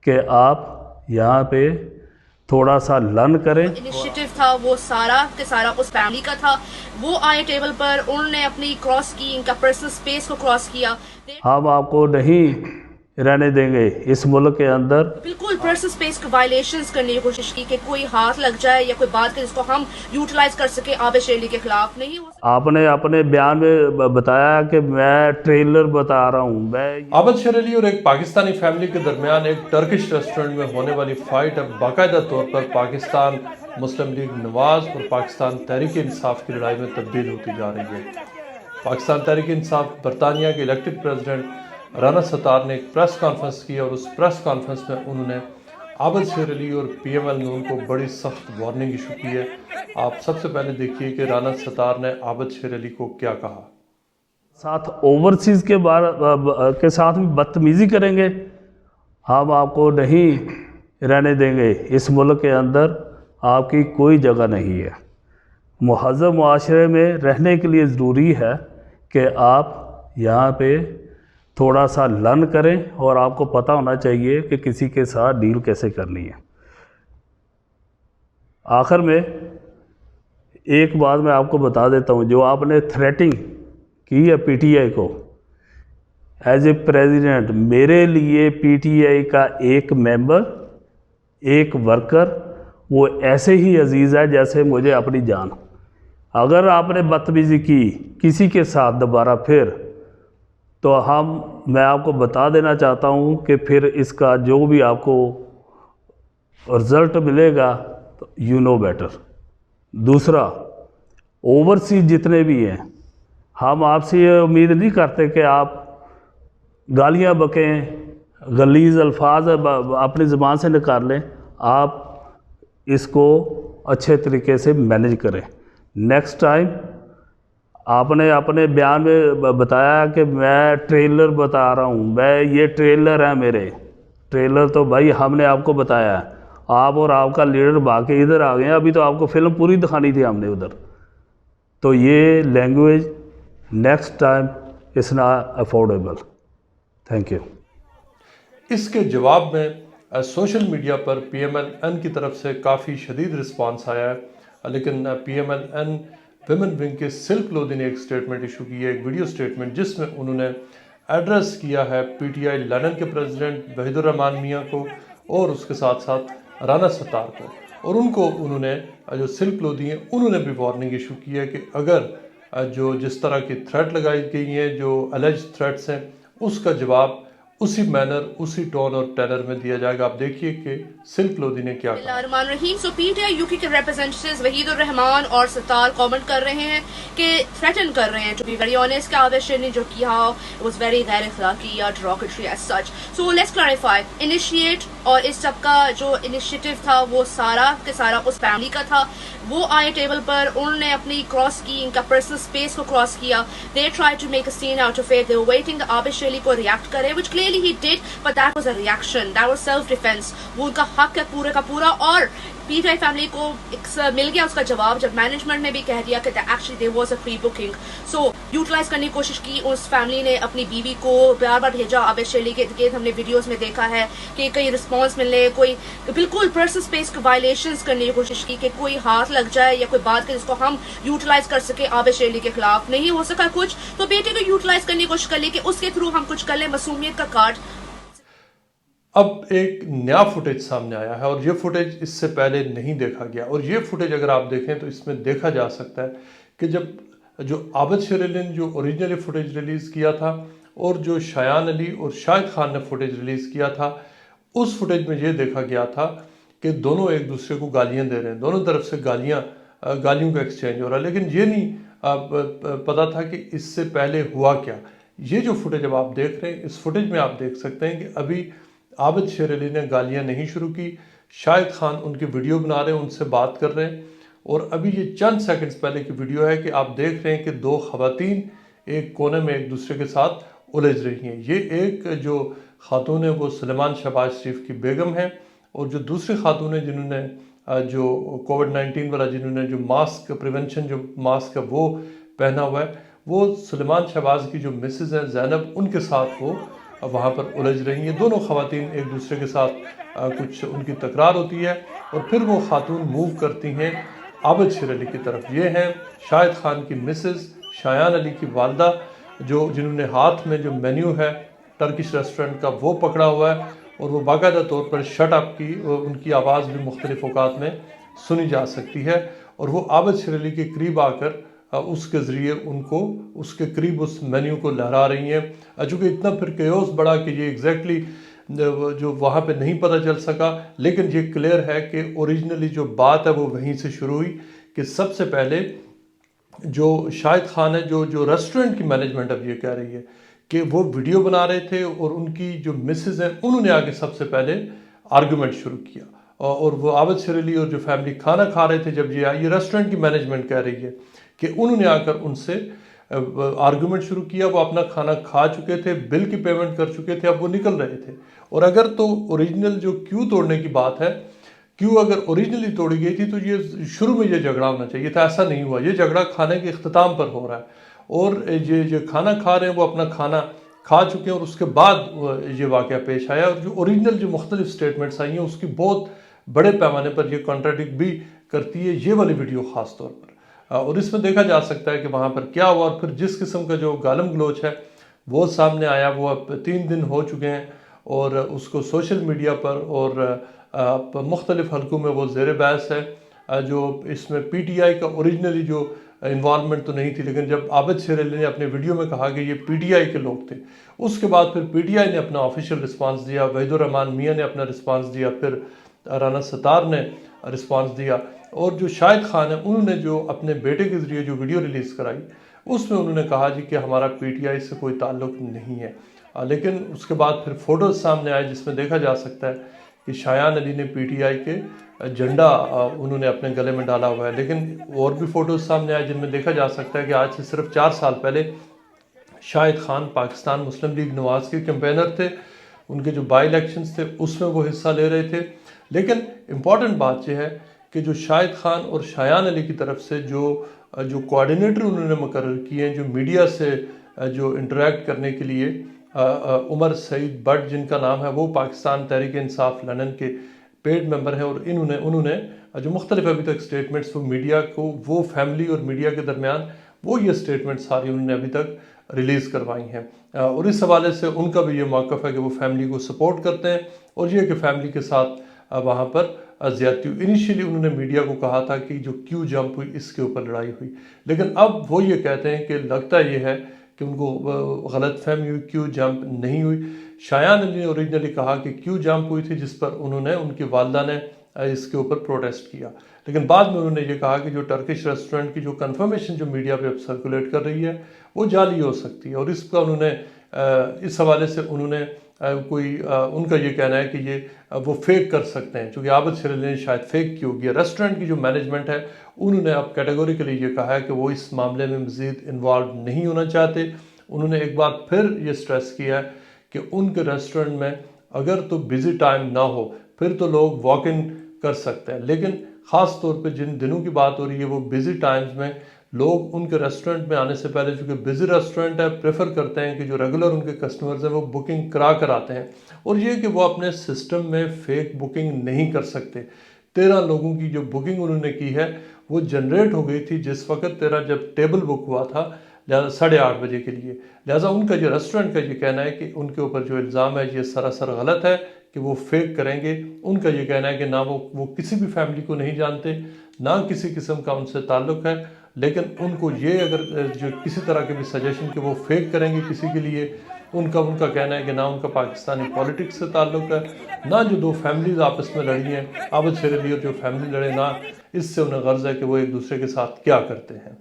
کہ آپ یہاں پہ تھوڑا سا لرن کریں. انیشیٹو تھا وہ سارا کہ سارا اس فیملی کا تھا. وہ آئے ٹیبل پر، انہوں نے اپنی کراس کی، ان کا پرسنل سپیس کو کراس کیا. ہم آپ کو نہیں رہنے دیں گے اس ملک کے اندر. بالکل پرسنل سپیس کو وائلیشنز کرنے کی کوشش کی کہ کوئی ہاتھ لگ جائے یا کوئی بات کرے جس کو ہم یوٹیلائز کر سکیں عابد شیر علی کے خلاف. نہیں ہو سکتا. آپ نے اپنے بیان میں بتایا کہ میں ٹریلر بتا رہا ہوں. میں عابد شیر علی اور ایک پاکستانی فیملی کے درمیان ایک ٹرکش ریسٹورنٹ میں ہونے والی فائٹ اب باقاعدہ طور پر پاکستان مسلم لیگ نواز اور پاکستان تحریک انصاف کی لڑائی میں تبدیل ہوتی جا رہی ہے. پاکستان تحریک انصاف برطانیہ کے الیکٹڈ پریزیڈنٹ رانا ستار نے ایک پریس کانفرنس کی اور اس پریس کانفرنس میں انہوں نے عابد شیر علی اور پی ایم ایل نون کو بڑی سخت وارننگ ایشو کی ہے. آپ سب سے پہلے دیکھیے کہ رانا ستار نے عابد شیر علی کو کیا کہا. ساتھ اوورسیز کے ساتھ بھی بدتمیزی کریں گے. ہم آپ کو نہیں رہنے دیں گے اس ملک کے اندر. آپ کی کوئی جگہ نہیں ہے. مہذب معاشرے میں رہنے کے لیے ضروری ہے کہ آپ یہاں پہ تھوڑا سا لرن کریں اور آپ کو پتہ ہونا چاہیے کہ کسی کے ساتھ ڈیل کیسے کرنی ہے. آخر میں ایک بات میں آپ کو بتا دیتا ہوں. جو آپ نے تھریٹنگ کی ہے پی ٹی آئی کو ایز اے پریزیڈنٹ، میرے لیے پی ٹی آئی کا ایک ممبر، ایک ورکر وہ ایسے ہی عزیز ہے جیسے مجھے اپنی جان. اگر آپ نے بدتمیزی کی کسی کے ساتھ دوبارہ پھر تو میں آپ کو بتا دینا چاہتا ہوں کہ پھر اس کا جو بھی آپ کو رزلٹ ملے گا یو نو بیٹر. دوسرا، اوورسیز جتنے بھی ہیں ہم آپ سے یہ امید نہیں کرتے کہ آپ گالیاں بکیں، غلیظ الفاظ اپنی زبان سے نکال لیں. آپ اس کو اچھے طریقے سے مینیج کریں. نیکسٹ ٹائم آپ نے اپنے بیان میں بتایا کہ میں ٹریلر بتا رہا ہوں. میں یہ ٹریلر ہے میرے ٹریلر تو بھائی ہم نے آپ کو بتایا ہے. آپ اور آپ کا لیڈر باقی ادھر آ گئے ہیں. ابھی تو آپ کو فلم پوری دکھانی تھی ہم نے ادھر. تو یہ language next time is not affordable. Thank you. اس کے جواب میں سوشل میڈیا پر پی ایم ایل این کی طرف سے کافی شدید رسپانس آیا ہے. لیکن P M L N women wing کے سلک لودھی نے ایک سٹیٹمنٹ ایشو کی ہے، ایک ویڈیو سٹیٹمنٹ، جس میں انہوں نے ایڈریس کیا ہے پی ٹی آئی لندن کے پریزیڈنٹ وحید الرحمان میاں کو اور اس کے ساتھ ساتھ رانا ستار کو. اور ان کو انہوں نے جو سلک لودھی ہیں انہوں نے بھی وارننگ ایشو کی ہے کہ اگر جس طرح کی تھریٹ لگائی گئی ہیں، جو الیج تھریٹس ہیں، اس کا جواب اسی مینر، اسی ٹون اور ٹینر میں دیا جائے گا. آپ دیکھیے کہ سلک لودھی نے کیا کہا. الرحمن الرحیم. سو پی ٹی آئی یو کے ریپرزینٹیوز وحید الرحمان اور ستار کامنٹ کر رہے ہیں کہ تھریٹن کر رہے ہیں ٹو بی ویری آنیسٹ کہ عابد شیر نے جو کیا واز ویری غیر اخلاقی یا ڈراکٹری as such. So let's clarify. Initiate اور اس سب کا جو انیشیٹو تھا وہ سارا کہ سارا اس فیملی کا تھا. وہ آئے ٹیبل پر، انہوں نے اپنی کراس کی، ان کا پرسنل سپیس کو کراس کیا. They try to make a scene out of it. They were waiting Abid Sher Ali کو ریئیکٹ کرے which clearly he did, but that was a reaction, that was self defense. وہ ان کا حق ہے پورے کا پورا. اور پی ٹی آئی فیملی کو مل گیا اس کا جواب جب مینجمنٹ نے بھی کہہ دیا کہ actually there was a pre booking. So utilize کرنے کی کوشش کی. اس فیملی نے اپنی بیوی کو بار بار بھیجا عابد شیر علی کے گرد. ہم نے ویڈیوز میں دیکھا ہے کہ کئی رسپانس ملنے، کوئی بالکل پرسنل اسپیس کو وائلیشنز کرنے کی کوشش کی کہ کوئی ہاتھ لگ جائے یا کوئی بات کرے جس کو ہم یوٹیلائز کر سکیں عابد شیر علی کے خلاف. نہیں ہو سکا کچھ تو بیٹے کو یوٹیلائز کرنے کی کوشش کر لی کہ اس کے تھرو ہم کچھ کر لیں، معصومیت کا کارڈ. اب ایک نیا فوٹیج سامنے آیا ہے اور یہ فوٹیج اس سے پہلے نہیں دیکھا گیا. اور یہ فوٹیج اگر آپ دیکھیں تو اس میں دیکھا جا سکتا ہے کہ جو عابد شیر علی نے جو اوریجنلی فوٹیج ریلیز کیا تھا اور جو شایان علی اور شاہد خان نے فوٹیج ریلیز کیا تھا، اس فوٹیج میں یہ دیکھا گیا تھا کہ دونوں ایک دوسرے کو گالیاں دے رہے ہیں، دونوں طرف سے گالیوں کا ایکسچینج ہو رہا ہے. لیکن یہ نہیں پتا تھا کہ اس سے پہلے ہوا کیا. یہ جو فوٹیج اب آپ دیکھ رہے ہیں، اس فوٹیج میں آپ دیکھ سکتے ہیں کہ ابھی عابد شیر علی نے گالیاں نہیں شروع کی. شاہد خان ان کی ویڈیو بنا رہے ہیں، ان سے بات کر رہے ہیں. اور ابھی یہ چند سیکنڈز پہلے کی ویڈیو ہے کہ آپ دیکھ رہے ہیں کہ دو خواتین ایک کونے میں ایک دوسرے کے ساتھ الجھ رہی ہیں. یہ ایک جو خاتون ہے وہ سلیمان شہباز شریف کی بیگم ہے، اور جو دوسری خاتون ہے جنہوں نے جو کووڈ-19 والا جنہوں نے جو ماسک پریونشن جو ماسک ہے وہ پہنا ہوا ہے، وہ سلیمان شہباز کی جو مسز ہیں زینب، ان کے ساتھ وہ वहाँ पर उलझ रही हैं। दोनों ख़वातीन एक दूसरे के साथ कुछ उनकी तकरार होती है और फिर वो खातून मूव करती हैं आबिद शेर अली की तरफ। ये हैं शाहिद खान की मिसेस शायान अली की वालदा, जिन्होंने हाथ में जो मेन्यू है टर्किश रेस्टोरेंट का वो पकड़ा हुआ है और वो बाकायदा तौर पर शट अप की उनकी आवाज़ भी मुख्तलिफ औकात में सुनी जा सकती है और वो आबिद शेर अली के करीब आकर उसके ज़रिए उनको उसके करीब उस मेन्यू को लहरा रही हैं। चूँकि इतना फिर केओस बढ़ा कि ये एग्जैक्टली जो वहाँ पे नहीं पता चल सका, लेकिन ये क्लियर है कि ओरिजिनली जो बात है वो वहीं से शुरू हुई कि सबसे पहले जो शाहिद खान है, जो रेस्टोरेंट की मैनेजमेंट अब ये कह रही है कि वो वीडियो बना रहे थे और उनकी जो मिसेज हैं उन्होंने आके सबसे पहले आर्गूमेंट शुरू किया और वो आबिद शेर अली और जो फैमिली खाना खा रहे थे जब ये आई, ये रेस्टोरेंट की मैनेजमेंट कह रही है कि उन्होंने आकर उनसे आर्गूमेंट शुरू किया। वो अपना खाना खा चुके थे, बिल की पेमेंट कर चुके थे, अब वो निकल रहे थे। और अगर तो ओरिजिनल जो क्यू तोड़ने की बात है, क्यू अगर ओरिजिनली तोड़ी गई थी तो ये शुरू में ये झगड़ा होना चाहिए था, ऐसा नहीं हुआ। ये झगड़ा खाने के इख्तिताम पर हो रहा है और ये खाना खा रहे हैं, वो अपना खाना खा चुके हैं और उसके बाद ये वाक़या पेश आया। और जो ओरिजिनल जो मुख्तलिफ स्टेटमेंट्स आई हैं उसकी बहुत बड़े पैमाने पर ये कॉन्ट्राडिक्ट भी करती है ये वाली वीडियो ख़ास तौर पर। और इसमें देखा जा सकता है कि वहाँ पर क्या हुआ और फिर जिस किस्म का जो गालम गलोच है वो सामने आया, वो अब 3 दिन हो चुके हैं और उसको सोशल मीडिया पर और मुख्तलिफ हलकों में वो ज़ेर बहस है। जो इसमें PTI का ओरिजिनली जो इन्वॉल्वमेंट तो नहीं थी, लेकिन जब आबिद शेर अली ने अपने वीडियो में कहा कि ये PTI के लोग थे, उसके बाद फिर PTI ने अपना ऑफिशियल रिस्पांस दिया, वहीदुर रहमान मियाँ ने अपना रिस्पांस दिया, फिर राना सत्तार ने रिस्पांस दिया और जो शाहिद खान है उन्होंने जो अपने बेटे के ज़रिए जो वीडियो रिलीज़ कराई उसमें उन्होंने कहा जी कि हमारा PTI से कोई ताल्लुक़ नहीं है। लेकिन उसके बाद फिर फ़ोटोज़ सामने आए जिसमें देखा जा सकता है कि शायान अली ने PTI के झंडा उन्होंने अपने गले में डाला हुआ है। लेकिन और भी फ़ोटोज़ सामने आए जिनमें देखा जा सकता है कि आज से सिर्फ 4 साल पहले शाहिद खान पाकिस्तान मुस्लिम लीग नवाज़ के कैंपेनर थे, उनके जो बाई इलेक्शंस थे उसमें वो हिस्सा ले रहे थे। लेकिन इम्पॉर्टेंट बात यह है कि जो शाहिद खान और शायान अली की तरफ से जो कोऑर्डिनेटर उन्होंने मुकर्रर किए हैं, जो मीडिया से जो इंटरेक्ट करने के लिए उमर सईद बट जिनका नाम है, वो पाकिस्तान तहरीक इंसाफ लंदन के पेड मेंबर हैं और उन्होंने जो मुख्तलिफ अभी तक स्टेटमेंट्स वो मीडिया को, वो फैमिली और मीडिया के दरमियान वो ये स्टेटमेंट सारी उन्होंने अभी तक रिलीज़ करवाई हैं। और इस हवाले से उनका भी ये मौक़िफ़ है कि वो फैमिली को सपोर्ट करते हैं और ये कि फैमिली के साथ वहाँ पर ज़्यादती हुई। इनिशियली उन्होंने मीडिया को कहा था कि जो क्यू जंप हुई इसके ऊपर लड़ाई हुई, लेकिन अब वो ये कहते हैं कि लगता ये है कि उनको गलत फहमी हुई, क्यू जंप नहीं हुई। शायान अली ने ओरिजिनली कहा कि क्यू जंप हुई थी जिस पर उनकी वालदा ने इसके ऊपर प्रोटेस्ट किया, लेकिन बाद में उन्होंने ये कहा कि जो टर्किश रेस्टोरेंट की जो कंफर्मेशन जो मीडिया पे अब सर्कुलेट कर रही है वो जाली हो सकती है। और इसका उन्होंने इस हवाले से उन्होंने उनका ये कहना है कि ये वो फेक कर सकते हैं, क्योंकि आबिद शेर अली ने शायद फेक की होगी। रेस्टोरेंट की जो मैनेजमेंट है उन्होंने अब कैटेगोरिकली ये कहा है कि वो इस मामले में मज़ीद इन्वॉल्व नहीं होना चाहते। उन्होंने एक बार फिर ये स्ट्रेस किया है कि उनके रेस्टोरेंट में अगर तो बिज़ी टाइम ना हो फिर तो लोग वॉक इन कर सकते हैं, लेकिन ख़ास तौर पे जिन दिनों की बात हो रही है वो बिज़ी टाइम्स में लोग उनके रेस्टोरेंट में आने से पहले, चूँकि बिज़ी रेस्टोरेंट है, प्रेफर करते हैं कि जो रेगुलर उनके कस्टमर्स हैं वो बुकिंग करा कर आते हैं। और ये कि वो अपने सिस्टम में फ़ेक बुकिंग नहीं कर सकते। 13 लोगों की जो बुकिंग उन्होंने की है वो जनरेट हो गई थी जिस वक्त जब टेबल बुक हुआ था 8:30 बजे के लिए। लिहाजा उनका जो रेस्टोरेंट का ये कहना है कि उनके ऊपर जो इल्ज़ाम है ये सरासर गलत है कि वो फेक करेंगे। उनका ये कहना है कि ना वो किसी भी फैमिली को नहीं जानते, ना किसी किस्म का उनसे ताल्लुक़ है, लेकिन उनको ये अगर जो किसी तरह के भी सजेशन कि वो फेक करेंगे किसी के लिए, उनका कहना है कि ना उनका पाकिस्तानी पॉलिटिक्स से ताल्लुक़ है, ना जो 2 फैमिलीज़ आपस में लड़ी हैं, आबिद शेर अली और जो फैमिली लड़े, ना इससे उन्हें गर्ज है कि वो एक दूसरे के साथ क्या करते हैं।